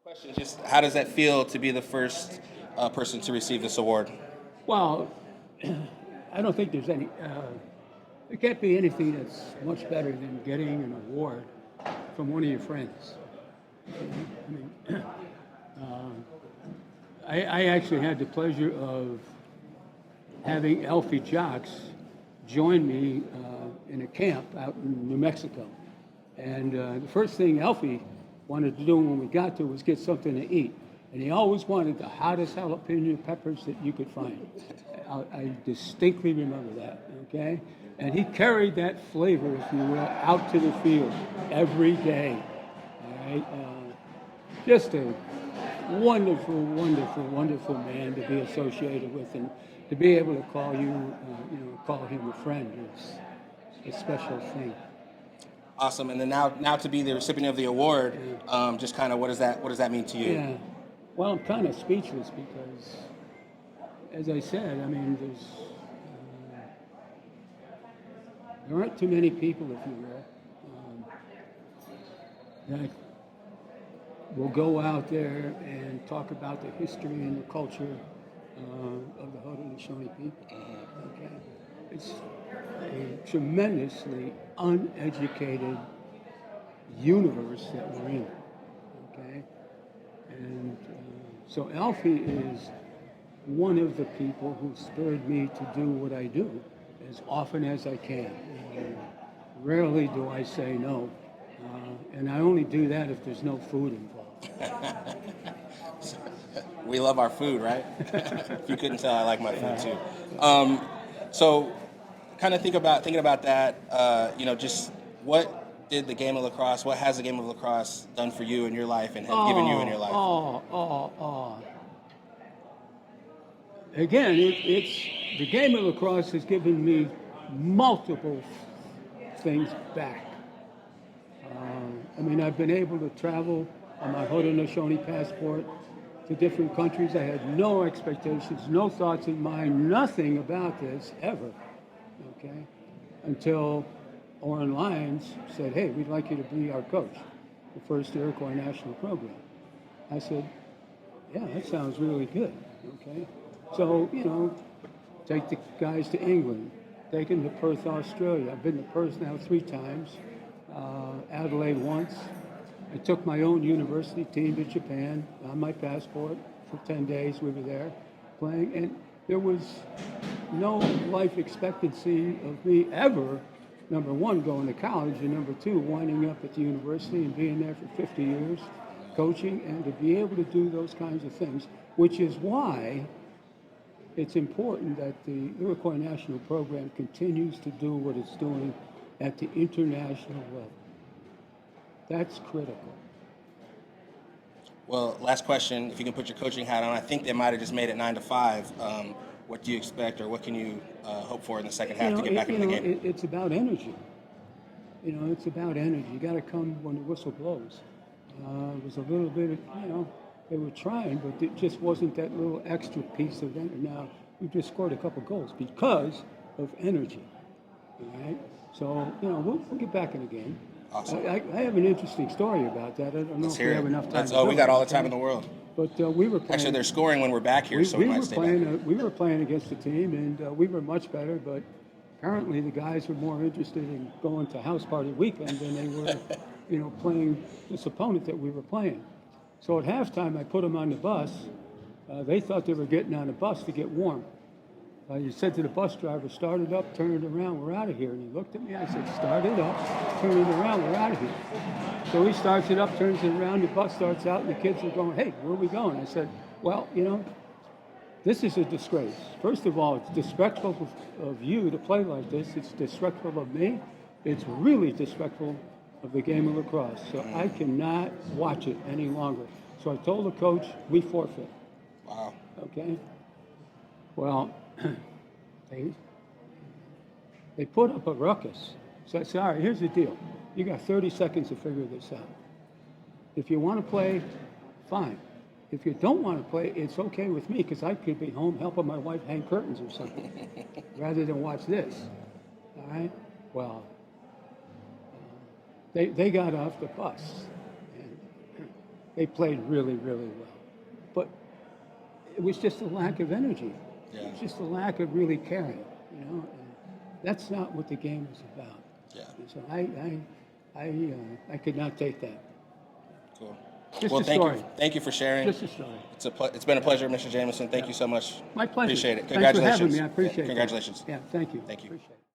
Question: Just how does that feel to be the first person to receive this award? Well, I don't think there's any. There can't be anything that's much better than getting an award from one of your friends. I mean, I actually had the pleasure of having Alfie Jacques join me in a camp out in New Mexico. And the first thing Alfie wanted to do when we got there was get something to eat. And he always wanted the hottest jalapeno peppers that you could find. I distinctly remember that, okay? And he carried that flavor, if you will, out to the field every day, all right? Just a wonderful, wonderful, wonderful man to be associated with, and to be able to call call him a friend is a special thing. Awesome. And then now to be the recipient of the award, just kind of what does that mean to you? Yeah. Well, I'm kind of speechless because, as I said, I mean, there aren't too many people, if you will, that will go out there and talk about the history and the culture of the Haudenosaunee people. Okay, it's a tremendously uneducated universe that we're in. Okay, and so Alfie is one of the people who spurred me to do what I do as often as I can. Rarely do I say no, and I only do that if there's no food involved. We love our food, right? If you couldn't tell, I like my food too. So, kind of thinking about that. Just what did the game of lacrosse? What has the game of lacrosse done for you in your life and have given you in your life? Again, it's the game of lacrosse has given me multiple things back. I've been able to travel on my Haudenosaunee passport to different countries. I had no expectations, no thoughts in mind, nothing about this ever, okay? Until Oren Lyons said, hey, we'd like you to be our coach, the first Iroquois national program. I said, yeah, that sounds really good, okay? So, take the guys to England, take them to Perth, Australia. I've been to Perth now 3 times, Adelaide once. I took my own university team to Japan on my passport for 10 days. We were there playing, and there was no life expectancy of me ever, number one, going to college, and number two, winding up at the university and being there for 50 years, coaching, and to be able to do those kinds of things, which is why it's important that the Iroquois National Program continues to do what it's doing at the international level. That's critical. Well, last question. If you can put your coaching hat on, I think they might have just made it 9 to 5. What do you expect, or what can you hope for in the second half to get back into the game? It's about energy. It's about energy. You got to come when the whistle blows. It was a little bit, they were trying, but it just wasn't that little extra piece of energy. Now, we just scored a couple goals because of energy. All right? So, we'll get back in the game. Awesome. I have an interesting story about that. I don't know if we have enough time. We got all the time in the world. But we were playing. Actually, they're scoring when we're back here, so we might stay back. We were playing against a team, and we were much better, but apparently the guys were more interested in going to house party weekend than they were, playing this opponent that we were playing. So at halftime, I put them on the bus. They thought they were getting on the bus to get warm. You said to the bus driver, start it up, turn it around, we're out of here. And he looked at me, I said, start it up, turn it around, we're out of here. So he starts it up, turns it around, the bus starts out, and the kids are going, hey, where are we going? I said, well, this is a disgrace. First of all, it's disrespectful of you to play like this. It's disrespectful of me. It's really disrespectful of the game of lacrosse. So I cannot watch it any longer. So I told the coach, we forfeit. Wow. Okay? Well, they put up a ruckus. So I said, all right, here's the deal. You got 30 seconds to figure this out. If you want to play, fine. If you don't want to play, it's okay with me because I could be home helping my wife hang curtains or something rather than watch this. All right? Well, they got off the bus. And They played really, really well. But it was just a lack of energy. Yeah. It was just a lack of really caring, you know. And that's not what the game was about. Yeah. And so I could not take that. Cool. Just Well, a story. thank you for sharing. Just a story. It's been a pleasure, Mr. Jamieson. Thank you so much. My pleasure. Appreciate it. Thanks for Congratulations. having me. I appreciate it. Congratulations. Yeah, thank you. Thank you. Appreciate it.